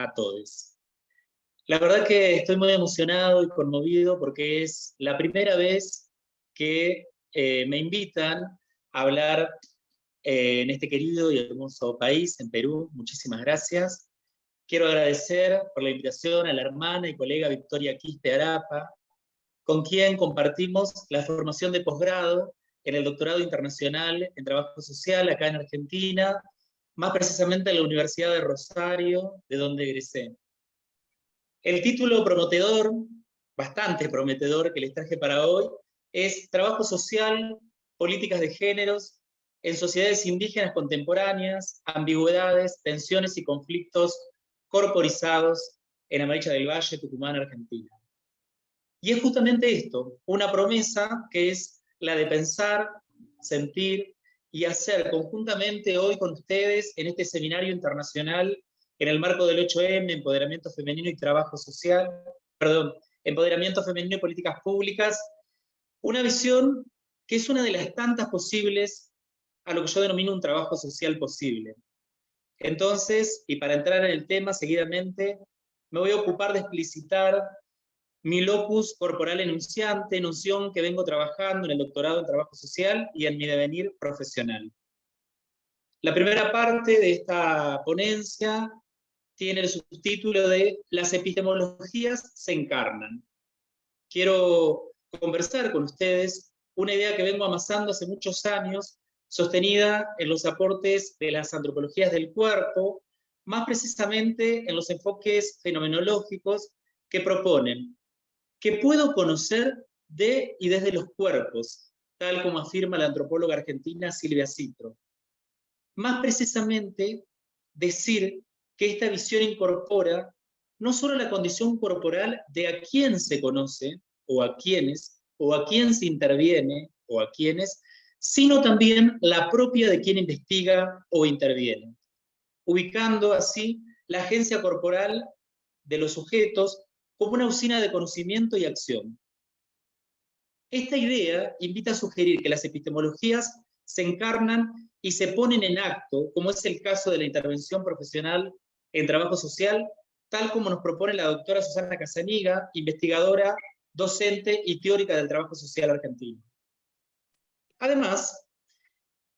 a todos. La verdad que estoy muy emocionado y conmovido porque es la primera vez que me invitan a hablar en este querido y hermoso país, en Perú. Muchísimas gracias. Quiero agradecer por la invitación a la hermana y colega Victoria Quispe Arapa, con quien compartimos la formación de posgrado en el doctorado internacional en trabajo social acá en Argentina, más precisamente en la Universidad de Rosario, de donde egresé. El título prometedor, bastante prometedor, que les traje para hoy, es Trabajo Social, Políticas de Géneros en Sociedades Indígenas Contemporáneas, Ambigüedades, Tensiones y Conflictos Corporizados en América del Valle, Tucumán, Argentina. Y es justamente esto, una promesa que es la de pensar, sentir y hacer conjuntamente hoy con ustedes en este seminario internacional en el marco del 8M, Empoderamiento Femenino y Trabajo Social, Empoderamiento Femenino y Políticas Públicas, una visión que es una de las tantas posibles a lo que yo denomino un trabajo social posible. Entonces, y para entrar en el tema seguidamente, me voy a ocupar de explicitar mi locus corporal enunciante, noción que vengo trabajando en el doctorado en trabajo social y en mi devenir profesional. La primera parte de esta ponencia tiene el subtítulo de Las epistemologías se encarnan. Quiero conversar con ustedes una idea que vengo amasando hace muchos años, sostenida en los aportes de las antropologías del cuerpo, más precisamente en los enfoques fenomenológicos que proponen que puedo conocer de y desde los cuerpos, tal como afirma la antropóloga argentina Silvia Citro. Más precisamente, decir que esta visión incorpora no solo la condición corporal de a quién se conoce, o a quiénes, o a quién se interviene, o a quiénes, sino también la propia de quien investiga o interviene, ubicando así la agencia corporal de los sujetos como una usina de conocimiento y acción. Esta idea invita a sugerir que las epistemologías se encarnan y se ponen en acto, como es el caso de la intervención profesional en trabajo social, tal como nos propone la doctora Susana Casaniga, investigadora, docente y teórica del trabajo social argentino. Además,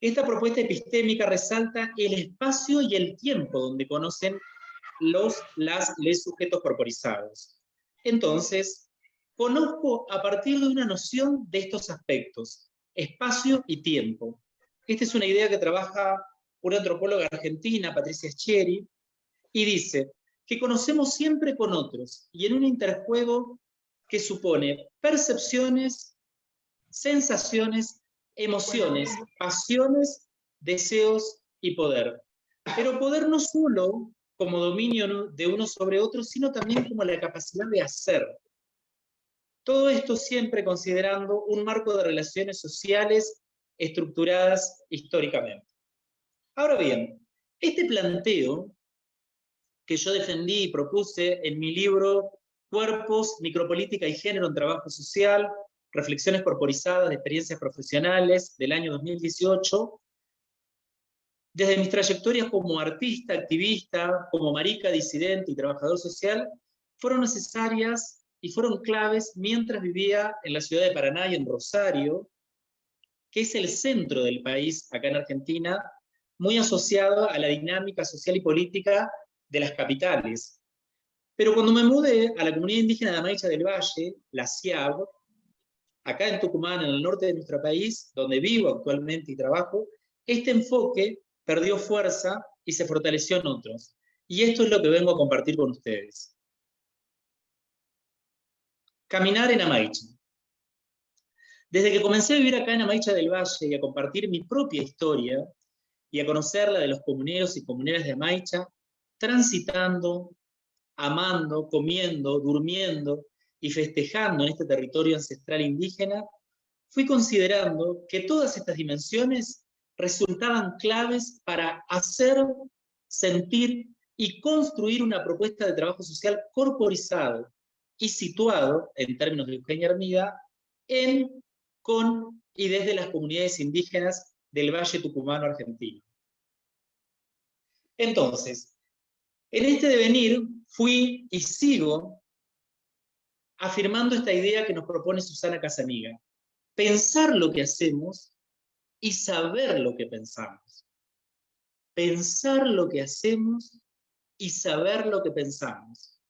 esta propuesta epistémica resalta el espacio y el tiempo donde conocen les sujetos corporizados. Entonces, conozco a partir de una noción de estos aspectos, espacio y tiempo. Esta es una idea que trabaja una antropóloga argentina, Patricia Schieri, y dice que conocemos siempre con otros y en un interjuego que supone percepciones, sensaciones, emociones, pasiones, deseos y poder. Pero poder no solo como dominio de uno sobre otro, sino también como la capacidad de hacer. Todo esto siempre considerando un marco de relaciones sociales estructuradas históricamente. Ahora bien, este planteo que yo defendí y propuse en mi libro Cuerpos, Micropolítica y Género en Trabajo Social, Reflexiones corporizadas de experiencias profesionales del año 2018, desde mis trayectorias como artista, activista, como marica, disidente y trabajador social, fueron necesarias y fueron claves mientras vivía en la ciudad de Paraná y en Rosario, que es el centro del país acá en Argentina, muy asociado a la dinámica social y política de las capitales. Pero cuando me mudé a la comunidad indígena de Amaicha del Valle, la CIAB, acá en Tucumán, en el norte de nuestro país, donde vivo actualmente y trabajo, este enfoque perdió fuerza y se fortaleció en otros. Y esto es lo que vengo a compartir con ustedes. Caminar en Amaicha. Desde que comencé a vivir acá en Amaicha del Valle y a compartir mi propia historia y a conocer la de los comuneros y comuneras de Amaicha, transitando, amando, comiendo, durmiendo y festejando en este territorio ancestral indígena, fui considerando que todas estas dimensiones resultaban claves para hacer, sentir y construir una propuesta de trabajo social corporizado y situado, en términos de Eugenia Armida, en, con y desde las comunidades indígenas del Valle Tucumano argentino. Entonces, En este devenir fui y sigo afirmando esta idea que nos propone Susana Casaniga: pensar lo que hacemos y saber lo que pensamos. Pensar lo que hacemos y saber lo que pensamos.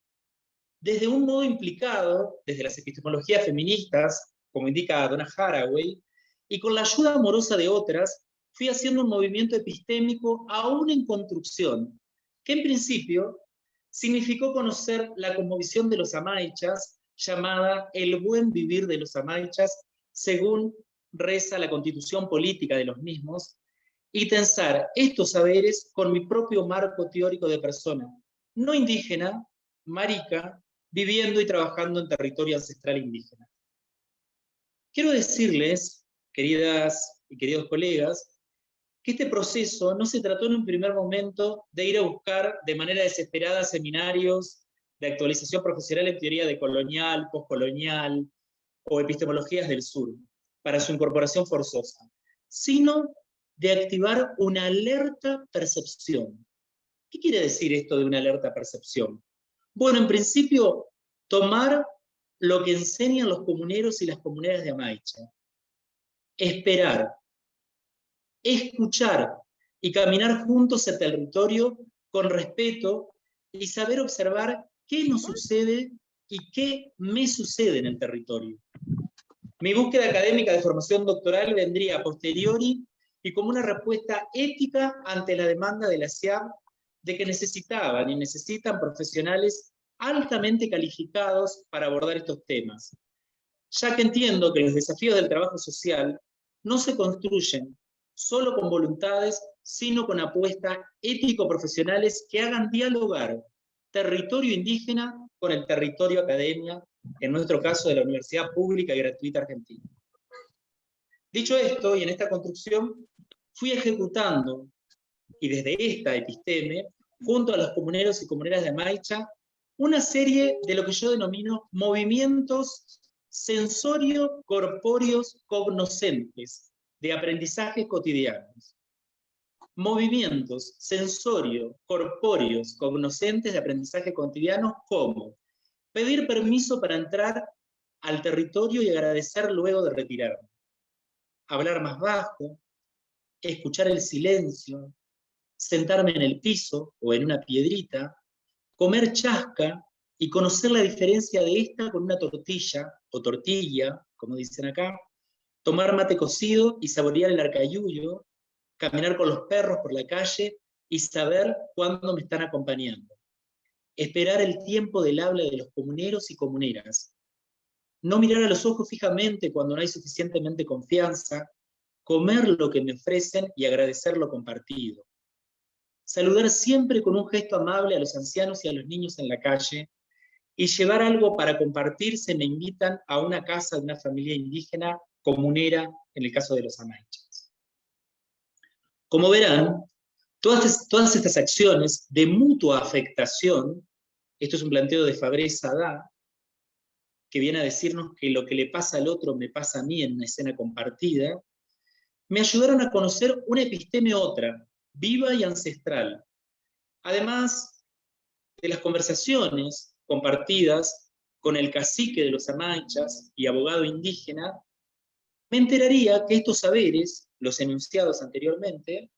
Desde un modo implicado, desde las epistemologías feministas, como indica Donna Haraway, y con la ayuda amorosa de otras, fui haciendo un movimiento epistémico aún en construcción, que en principio significó conocer la cosmovisión de los amaichas, llamada el buen vivir de los amaichas, según reza la constitución política de los mismos, y tensar estos saberes con mi propio marco teórico de persona, no indígena, marica, viviendo y trabajando en territorio ancestral indígena. Quiero decirles, queridas y queridos colegas, que este proceso no se trató en un primer momento de ir a buscar de manera desesperada seminarios de actualización profesional en teoría decolonial, postcolonial o epistemologías del sur, para su incorporación forzosa, sino de activar una alerta percepción. ¿Qué quiere decir esto de una alerta percepción? Bueno, en principio, tomar lo que enseñan los comuneros y las comuneras de Amaicha, esperar, escuchar y caminar juntos el territorio con respeto y saber observar qué nos sucede y qué me sucede en el territorio. Mi búsqueda académica de formación doctoral vendría a posteriori y como una respuesta ética ante la demanda de la SIAP de que necesitaban y necesitan profesionales altamente calificados para abordar estos temas, ya que entiendo que los desafíos del trabajo social no se construyen solo con voluntades, sino con apuestas ético-profesionales que hagan dialogar territorio indígena con el territorio academia, en nuestro caso de la Universidad Pública y Gratuita Argentina. Dicho esto, y en esta construcción, fui ejecutando, y desde esta episteme, junto a los comuneros y comuneras de Amaicha, una serie de lo que yo denomino movimientos sensorio-corpóreos cognoscentes de aprendizajes cotidianos. Movimientos sensorio-corpóreos cognoscentes de aprendizaje cotidianos como pedir permiso para entrar al territorio y agradecer luego de retirarme, hablar más bajo, escuchar el silencio, sentarme en el piso o en una piedrita, comer chasca y conocer la diferencia de esta con una tortilla o tortilla, como dicen acá, tomar mate cocido y saborear el arcayuyo, caminar con los perros por la calle y saber cuándo me están acompañando. Esperar el tiempo del habla de los comuneros y comuneras. No mirar a los ojos fijamente cuando no hay suficientemente confianza, comer lo que me ofrecen y agradecer lo compartido. Saludar siempre con un gesto amable a los ancianos y a los niños en la calle, y llevar algo para compartir se me invitan a una casa de una familia indígena comunera, en el caso de los amaichas. Como verán, todas estas acciones de mutua afectación, esto es un planteo de Fabré Sadá, que viene a decirnos que lo que le pasa al otro me pasa a mí en una escena compartida, me ayudaron a conocer una episteme otra, viva y ancestral. Además de las conversaciones compartidas con el cacique de los amaichas y abogado indígena, me enteraría que estos saberes, los enunciados anteriormente,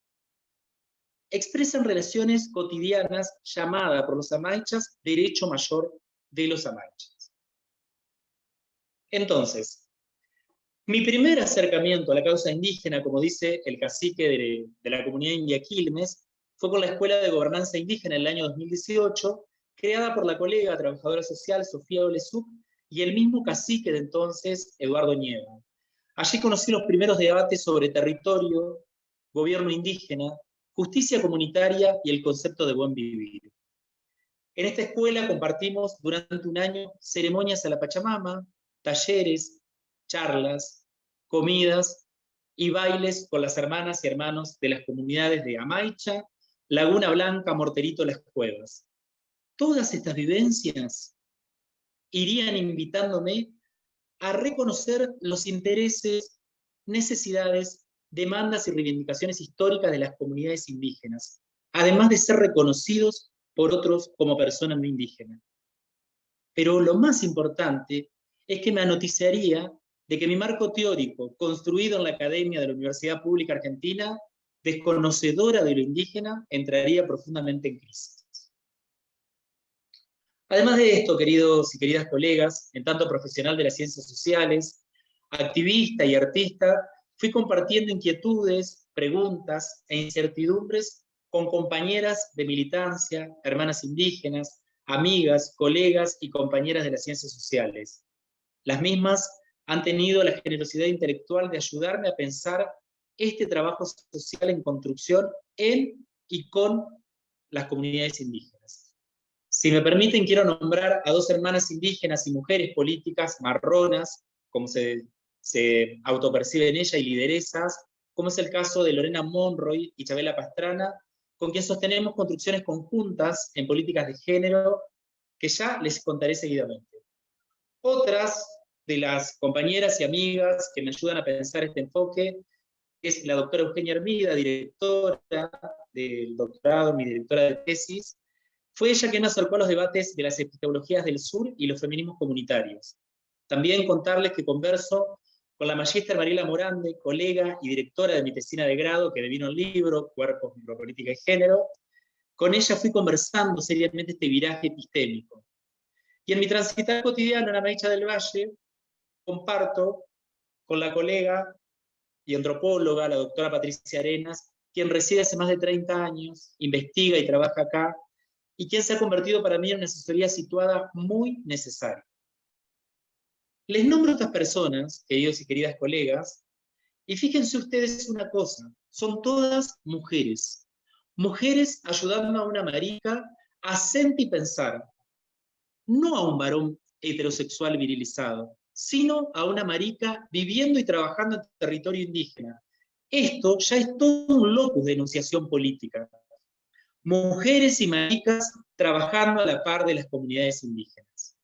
expresan relaciones cotidianas llamada por los amaichas derecho mayor de los amaichas. Entonces, mi primer acercamiento a la causa indígena, como dice el cacique de la comunidad india Quilmes, fue con la Escuela de Gobernanza Indígena en el año 2018, creada por la colega trabajadora social Sofía Olesuc y el mismo cacique de entonces, Eduardo Nieva. Allí conocí los primeros debates sobre territorio, gobierno indígena, justicia comunitaria y el concepto de buen vivir. En esta escuela compartimos durante un año ceremonias a la Pachamama, talleres, charlas, comidas y bailes con las hermanas y hermanos de las comunidades de Amaicha, Laguna Blanca, Morterito, Las Cuevas. Todas estas vivencias irían invitándome a reconocer los intereses, necesidades, demandas y reivindicaciones históricas de las comunidades indígenas, además de ser reconocidos por otros como persona no indígena. Pero lo más importante es que me anoticiaría de que mi marco teórico, construido en la Academia de la Universidad Pública Argentina, desconocedora de lo indígena, entraría profundamente en crisis. Además de esto, queridos y queridas colegas, en tanto profesional de las ciencias sociales, activista y artista, fui compartiendo inquietudes, preguntas e incertidumbres con compañeras de militancia, hermanas indígenas, amigas, colegas y compañeras de las ciencias sociales. Las mismas han tenido la generosidad intelectual de ayudarme a pensar este trabajo social en construcción en y con las comunidades indígenas. Si me permiten, quiero nombrar a dos hermanas indígenas y mujeres políticas marronas, como se autoperciben ella, y lideresas, como es el caso de Lorena Monroy y Chabela Pastrana, con quien sostenemos construcciones conjuntas en políticas de género, que ya les contaré seguidamente. Otras de las compañeras y amigas que me ayudan a pensar este enfoque es la doctora Eugenia Hermida, directora del doctorado, mi directora de tesis. Fue ella quien me acercó a los debates de las epistemologías del sur y los feminismos comunitarios. También contarles que converso con la magíster Mariela Morande, colega y directora de mi tesina de grado, que devino el libro Cuerpos, Micropolítica y Género. Con ella fui conversando seriamente este viraje epistémico. Y en mi transitar cotidiano en América del Valle, comparto con la colega y antropóloga, la doctora Patricia Arenas, quien reside hace más de 30 años, investiga y trabaja acá, y quien se ha convertido para mí en una asesoría situada muy necesaria. Les nombro a estas personas, queridos y queridas colegas, y fíjense ustedes una cosa, son todas mujeres. Mujeres ayudando a una marica a sentir y pensar, no a un varón heterosexual virilizado, sino a una marica viviendo y trabajando en territorio indígena. Esto ya es todo un locus de enunciación política. Mujeres y maricas trabajando a la par de las comunidades indígenas.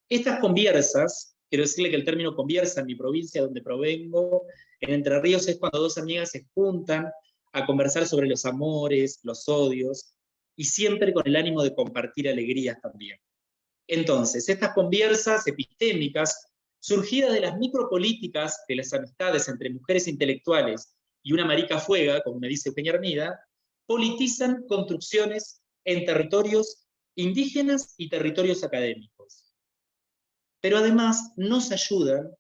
Estas conversas, quiero decirle que el término conversa en mi provincia donde provengo, en Entre Ríos, es cuando dos amigas se juntan a conversar sobre los amores, los odios, y siempre con el ánimo de compartir alegrías también. Entonces, estas conversas epistémicas, surgidas de las micropolíticas de las amistades entre mujeres intelectuales y una marica fuega, como me dice Eugenia Hermida, politizan construcciones en territorios indígenas y territorios académicos. Pero además nos ayudan,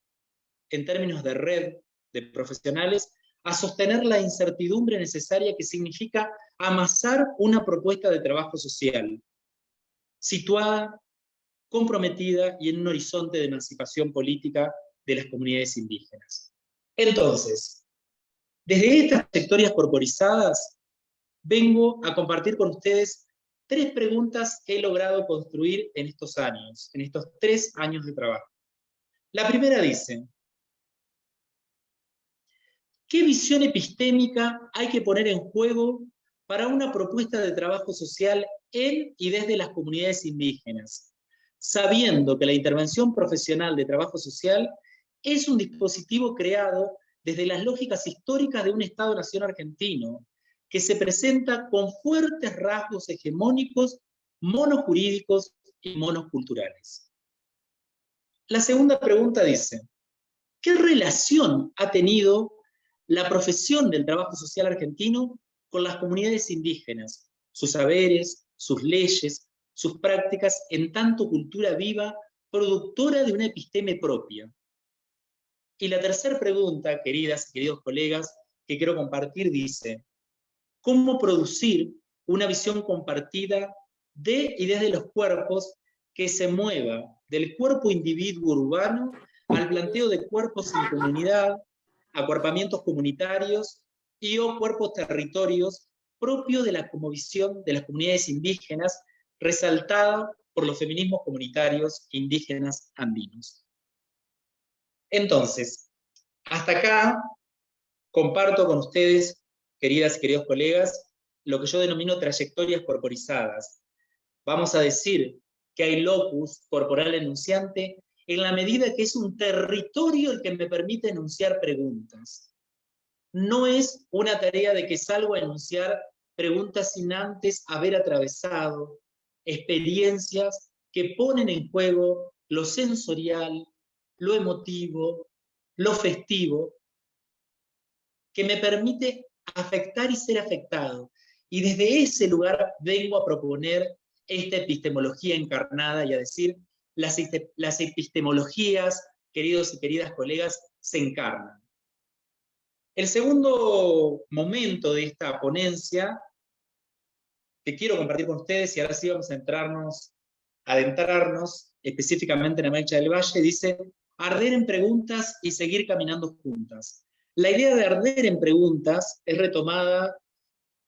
en términos de red de profesionales, a sostener la incertidumbre necesaria que significa amasar una propuesta de trabajo social, situada, comprometida y en un horizonte de emancipación política de las comunidades indígenas. Entonces, desde estas trayectorias corporizadas, vengo a compartir con ustedes 3 preguntas que he logrado construir en estos años, en estos 3 años de trabajo. La primera dice, ¿qué visión epistémica hay que poner en juego para una propuesta de trabajo social en y desde las comunidades indígenas, sabiendo que la intervención profesional de trabajo social es un dispositivo creado desde las lógicas históricas de un Estado-nación argentino, que se presenta con fuertes rasgos hegemónicos, monojurídicos y monoculturales? La segunda pregunta dice, ¿qué relación ha tenido la profesión del trabajo social argentino con las comunidades indígenas, sus saberes, sus leyes, sus prácticas, en tanto cultura viva, productora de una episteme propia? Y la tercera pregunta, queridas y queridos colegas, que quiero compartir, dice, ¿cómo producir una visión compartida de y desde los cuerpos que se mueva del cuerpo individuo urbano al planteo de cuerpos en comunidad, acuerpamientos comunitarios y o cuerpos territorios propios de la cosmovisión de las comunidades indígenas, resaltada por los feminismos comunitarios indígenas andinos? Entonces, hasta acá comparto con ustedes, queridas y queridos colegas, lo que yo denomino trayectorias corporizadas. Vamos a decir que hay locus corporal enunciante en la medida que es un territorio el que me permite enunciar preguntas. No es una tarea de que salgo a enunciar preguntas sin antes haber atravesado experiencias que ponen en juego lo sensorial, lo emotivo, lo festivo, que me permite afectar y ser afectado. Y desde ese lugar vengo a proponer esta epistemología encarnada y a decir, las epistemologías, queridos y queridas colegas, se encarnan. El segundo momento de esta ponencia que quiero compartir con ustedes, y ahora sí vamos a adentrarnos específicamente en Amaicha del Valle, dice, arder en preguntas y seguir caminando juntas. La idea de arder en preguntas es retomada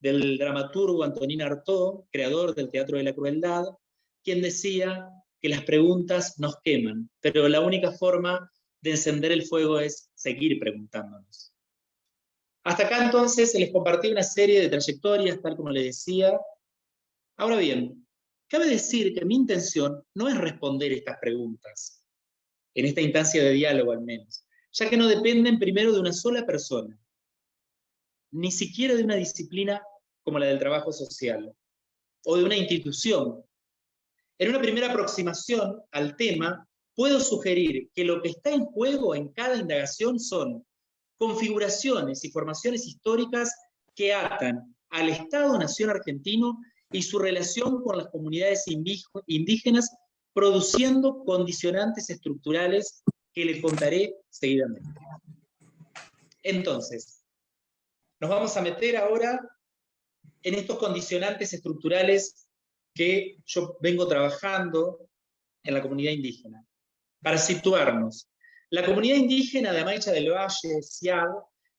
del dramaturgo Antonín Artaud, creador del Teatro de la Crueldad, quien decía que las preguntas nos queman, pero la única forma de encender el fuego es seguir preguntándonos. Hasta acá entonces les compartí una serie de trayectorias, tal como les decía. Ahora bien, cabe decir que mi intención no es responder estas preguntas, en esta instancia de diálogo al menos, ya que no dependen primero de una sola persona, ni siquiera de una disciplina como la del trabajo social, o de una institución. En una primera aproximación al tema, puedo sugerir que lo que está en juego en cada indagación son configuraciones y formaciones históricas que atan al Estado-Nación argentino y su relación con las comunidades indígenas, produciendo condicionantes estructurales que les contaré seguidamente. Entonces, nos vamos a meter ahora en estos condicionantes estructurales que yo vengo trabajando en la comunidad indígena. Para situarnos, la comunidad indígena de Amaicha del Valle, SIAD,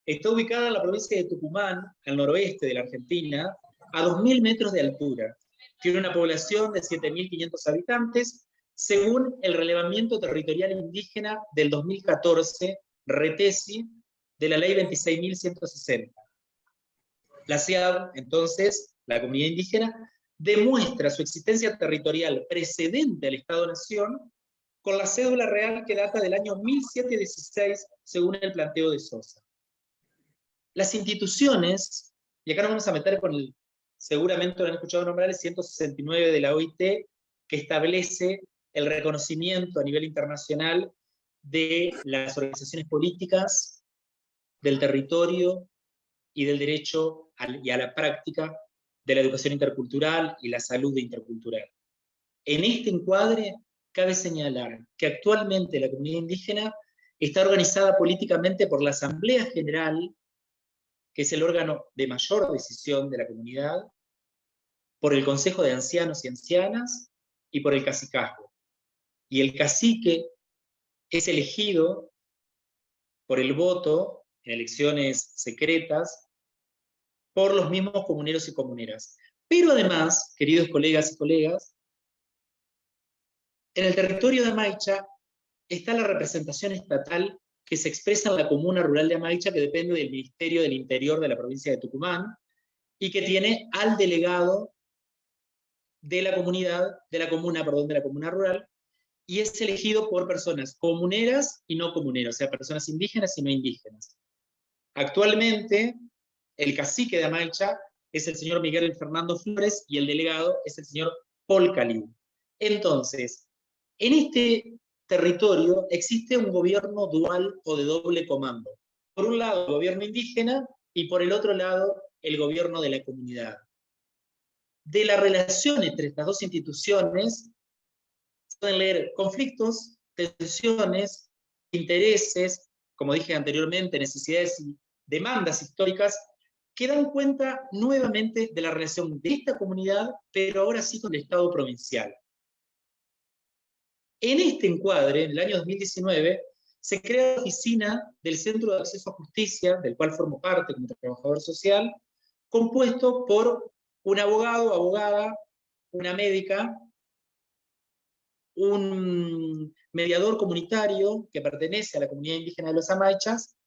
está ubicada en la provincia de Tucumán, al noroeste de la Argentina, a 2.000 metros de altura. Tiene una población de 7.500 habitantes, según el relevamiento territorial indígena del 2014, RETESI, de la ley 26.160. La SIAD, entonces, la comunidad indígena, demuestra su existencia territorial precedente al Estado-Nación con la cédula real que data del año 1716, según el planteo de Sosa. Las instituciones, y acá nos vamos a meter con el, seguramente lo han escuchado nombrar, el 169 de la OIT, que establece el reconocimiento a nivel internacional de las organizaciones políticas, del territorio y del derecho y a la práctica de la educación intercultural y la salud intercultural. En este encuadre, cabe señalar que actualmente la comunidad indígena está organizada políticamente por la Asamblea General, que es el órgano de mayor decisión de la comunidad, por el Consejo de Ancianos y Ancianas y por el cacicazgo. Y el cacique es elegido por el voto en elecciones secretas por los mismos comuneros y comuneras. Pero además, queridos colegas y colegas, en el territorio de Amaicha está la representación estatal que se expresa en la comuna rural de Amaicha, que depende del Ministerio del Interior de la provincia de Tucumán, y que tiene al delegado de la comuna rural, y es elegido por personas comuneras y no comuneras, o sea, personas indígenas y no indígenas. Actualmente, el cacique de Amaicha es el señor Miguel Fernando Flores y el delegado es el señor Paul Caliu. Entonces, en este territorio existe un gobierno dual o de doble comando. Por un lado, el gobierno indígena y por el otro lado, el gobierno de la comunidad. De la relación entre estas dos instituciones se pueden leer conflictos, tensiones, intereses, como dije anteriormente, necesidades y demandas históricas que dan cuenta nuevamente de la relación de esta comunidad, pero ahora sí con el Estado provincial. En este encuadre, en el año 2019, se crea la oficina del Centro de Acceso a Justicia, del cual formo parte como trabajador social, compuesto por un abogado, abogada, una médica, un mediador comunitario que pertenece a la comunidad indígena de los Amaichas,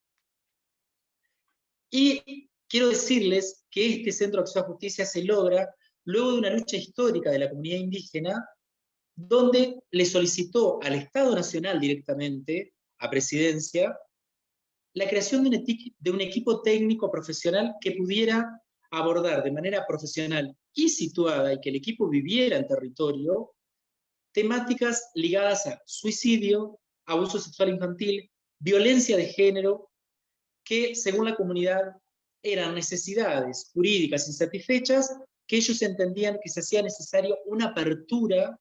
y quiero decirles que este Centro de Acceso a Justicia se logra luego de una lucha histórica de la comunidad indígena, donde le solicitó al Estado Nacional directamente, a Presidencia, la creación de un equipo técnico profesional que pudiera abordar de manera profesional y situada, y que el equipo viviera en territorio, temáticas ligadas a suicidio, abuso sexual infantil, violencia de género, que según la comunidad eran necesidades jurídicas insatisfechas que ellos entendían que se hacía necesario una apertura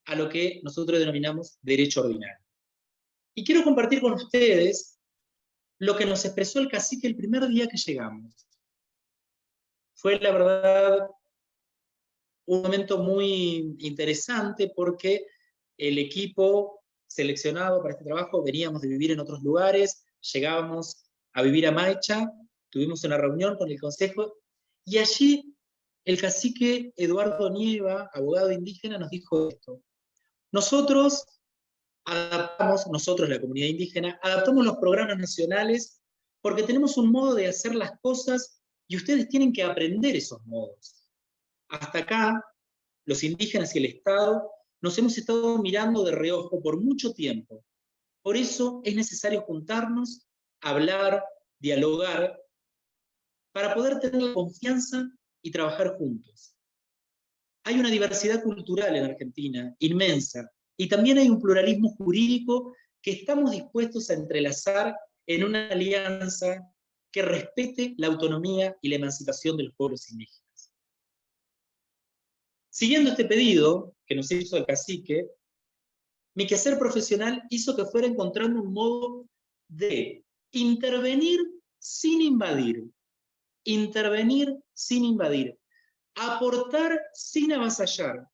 a lo que nosotros denominamos derecho ordinario. Y quiero compartir con ustedes lo que nos expresó el cacique el primer día que llegamos. Fue, la verdad, un momento muy interesante porque el equipo seleccionado para este trabajo veníamos de vivir en otros lugares, llegábamos a vivir a Maicha, tuvimos una reunión con el consejo y allí el cacique Eduardo Nieva, abogado indígena, nos dijo esto: nosotros nosotros la comunidad indígena, adaptamos los programas nacionales porque tenemos un modo de hacer las cosas y ustedes tienen que aprender esos modos. Hasta acá, los indígenas y el Estado nos hemos estado mirando de reojo por mucho tiempo. Por eso es necesario juntarnos, hablar, dialogar, para poder tener confianza y trabajar juntos. Hay una diversidad cultural en Argentina, inmensa, y también hay un pluralismo jurídico que estamos dispuestos a entrelazar en una alianza que respete la autonomía y la emancipación de los pueblos indígenas. Siguiendo este pedido que nos hizo el cacique, mi quehacer profesional hizo que fuera encontrando un modo de intervenir sin invadir, aportar sin avasallar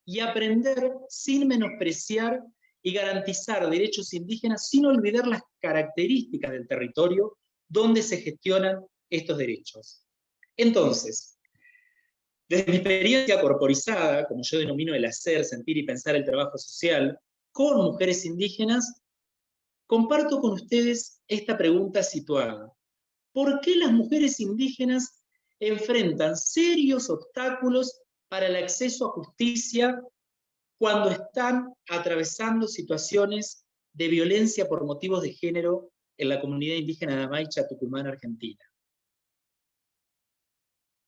y aprender sin menospreciar y garantizar derechos indígenas sin olvidar las características del territorio donde se gestionan estos derechos. Entonces, desde mi experiencia corporizada, como yo denomino el hacer, sentir y pensar el trabajo social, con mujeres indígenas, comparto con ustedes esta pregunta situada: ¿por qué las mujeres indígenas enfrentan serios obstáculos para el acceso a justicia cuando están atravesando situaciones de violencia por motivos de género en la comunidad indígena de Amaicha, Tucumán, Argentina?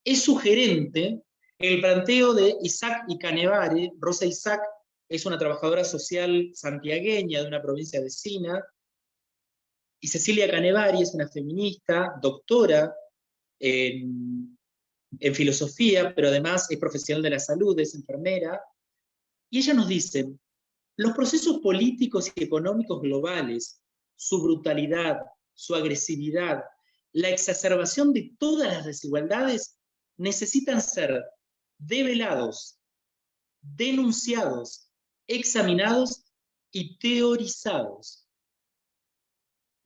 Es sugerente el planteo de Isaac Icanevare. Rosa Isaac es una trabajadora social santiagueña de una provincia vecina, y Cecilia Canevari es una feminista, doctora en filosofía, pero además es profesional de la salud, es enfermera, y ella nos dice: los procesos políticos y económicos globales, su brutalidad, su agresividad, la exacerbación de todas las desigualdades necesitan ser develados, denunciados, examinados y teorizados.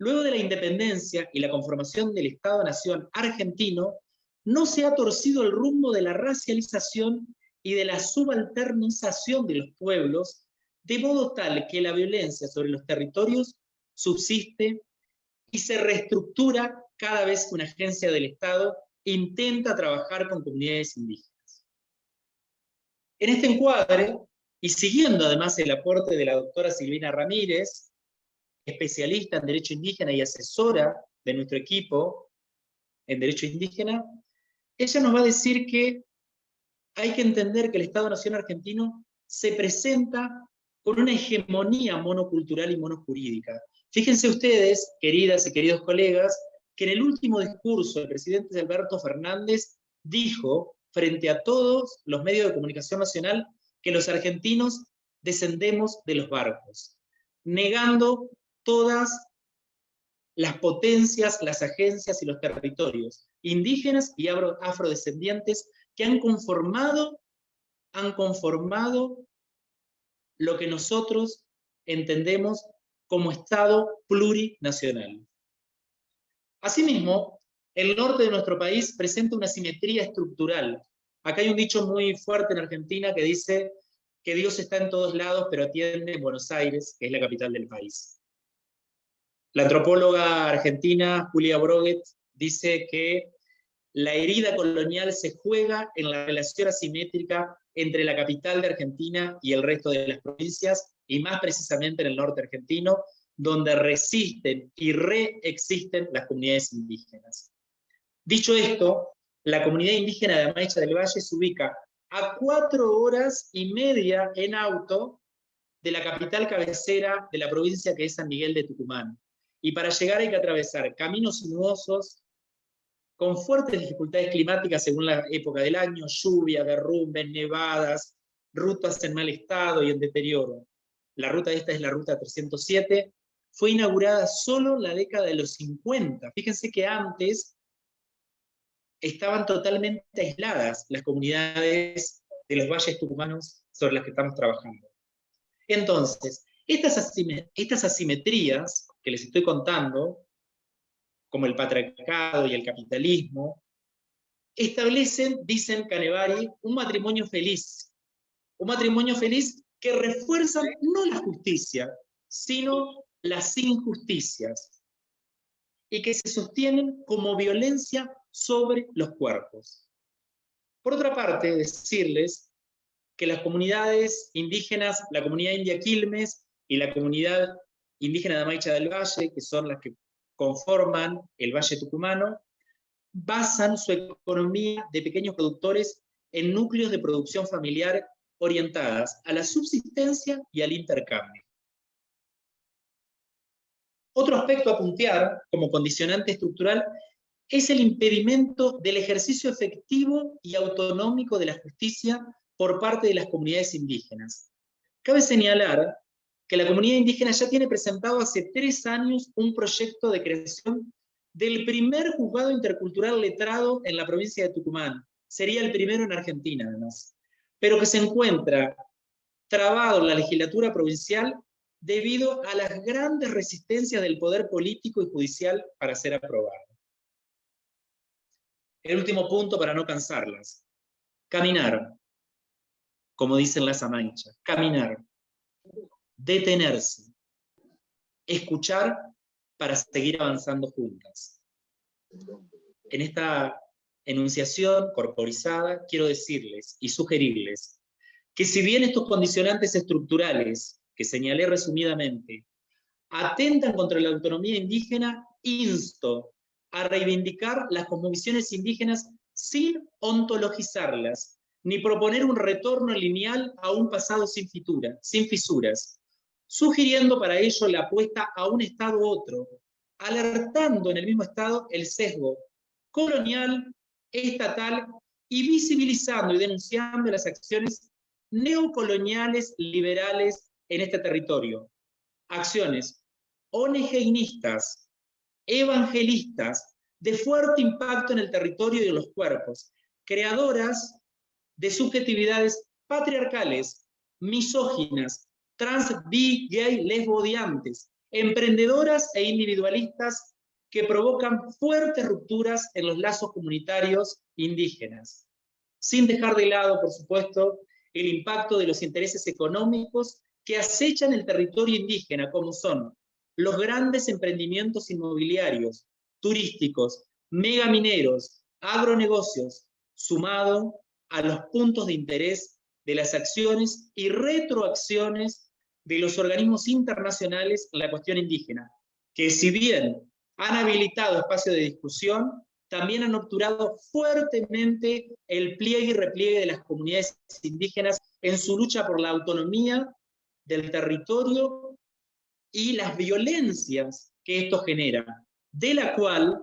Luego de la independencia y la conformación del Estado-Nación argentino, no se ha torcido el rumbo de la racialización y de la subalternización de los pueblos, de modo tal que la violencia sobre los territorios subsiste y se reestructura cada vez que una agencia del Estado intenta trabajar con comunidades indígenas. En este encuadre, y siguiendo además el aporte de la doctora Silvina Ramírez, especialista en derecho indígena y asesora de nuestro equipo en derecho indígena, ella nos va a decir que hay que entender que el Estado-Nación argentino se presenta con una hegemonía monocultural y monojurídica. Fíjense ustedes, queridas y queridos colegas, que en el último discurso el presidente Alberto Fernández dijo frente a todos los medios de comunicación nacional que los argentinos descendemos de los barcos, negando todas las potencias, las agencias y los territorios indígenas y afrodescendientes que han conformado lo que nosotros entendemos como Estado plurinacional. Asimismo, el norte de nuestro país presenta una simetría estructural. Acá hay un dicho muy fuerte en Argentina que dice que Dios está en todos lados, pero atiende en Buenos Aires, que es la capital del país. La antropóloga argentina Julia Broguet dice que la herida colonial se juega en la relación asimétrica entre la capital de Argentina y el resto de las provincias, y más precisamente en el norte argentino, donde resisten y reexisten las comunidades indígenas. Dicho esto, la comunidad indígena de Amaicha del Valle se ubica a 4 horas y media en auto de la capital cabecera de la provincia, que es San Miguel de Tucumán. Y para llegar hay que atravesar caminos sinuosos, con fuertes dificultades climáticas según la época del año, lluvia, derrumbes, nevadas, rutas en mal estado y en deterioro. La ruta esta es la ruta 307, fue inaugurada solo en la década de los 50. Fíjense que antes estaban totalmente aisladas las comunidades de los valles tucumanos sobre las que estamos trabajando. Entonces, estas asimetrías que les estoy contando, como el patriarcado y el capitalismo, establecen, dicen Canevari, un matrimonio feliz que refuerza no la justicia, sino las injusticias, y que se sostienen como violencia sobre los cuerpos. Por otra parte, decirles que las comunidades indígenas, la comunidad india Quilmes y la comunidad indígena de Amaicha del Valle, que son las que conforman el Valle Tucumano, basan su economía de pequeños productores en núcleos de producción familiar orientadas a la subsistencia y al intercambio. Otro aspecto a puntear como condicionante estructural es el impedimento del ejercicio efectivo y autonómico de la justicia por parte de las comunidades indígenas. Cabe señalar que la comunidad indígena ya tiene presentado hace 3 años un proyecto de creación del primer juzgado intercultural letrado en la provincia de Tucumán. Sería el primero en Argentina, además, pero que se encuentra trabado en la legislatura provincial debido a las grandes resistencias del poder político y judicial para ser aprobado. El último punto para no cansarlas. Caminar, como dicen las amaichas, caminar, detenerse, escuchar para seguir avanzando juntas. En esta enunciación corporizada quiero decirles y sugerirles que si bien estos condicionantes estructurales que señalé resumidamente atentan contra la autonomía indígena, insto a reivindicar las cosmovisiones indígenas sin ontologizarlas, ni proponer un retorno lineal a un pasado sin fisuras, sugiriendo para ello la apuesta a un Estado u otro, alertando en el mismo Estado el sesgo colonial, estatal y visibilizando y denunciando las acciones neocoloniales liberales en este territorio. Acciones ONGinistas, evangelistas, de fuerte impacto en el territorio y en los cuerpos, creadoras de subjetividades patriarcales, misóginas, trans, bi, gay, lesbodiantes, emprendedoras e individualistas que provocan fuertes rupturas en los lazos comunitarios indígenas, sin dejar de lado, por supuesto, el impacto de los intereses económicos que acechan el territorio indígena, como son los grandes emprendimientos inmobiliarios, turísticos, megamineros, agronegocios, sumado a los puntos de interés de las acciones y retroacciones de los organismos internacionales en la cuestión indígena, que si bien han habilitado espacios de discusión, también han obturado fuertemente el pliegue y repliegue de las comunidades indígenas en su lucha por la autonomía del territorio y las violencias que esto genera, de la cual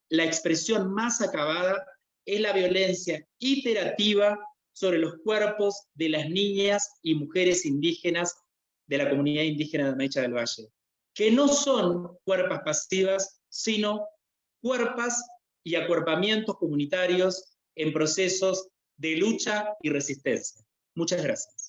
la expresión más acabada es la violencia iterativa sobre los cuerpos de las niñas y mujeres indígenas de la comunidad indígena de Amaicha del Valle, que no son cuerpas pasivas, sino cuerpas y acuerpamientos comunitarios en procesos de lucha y resistencia. Muchas gracias.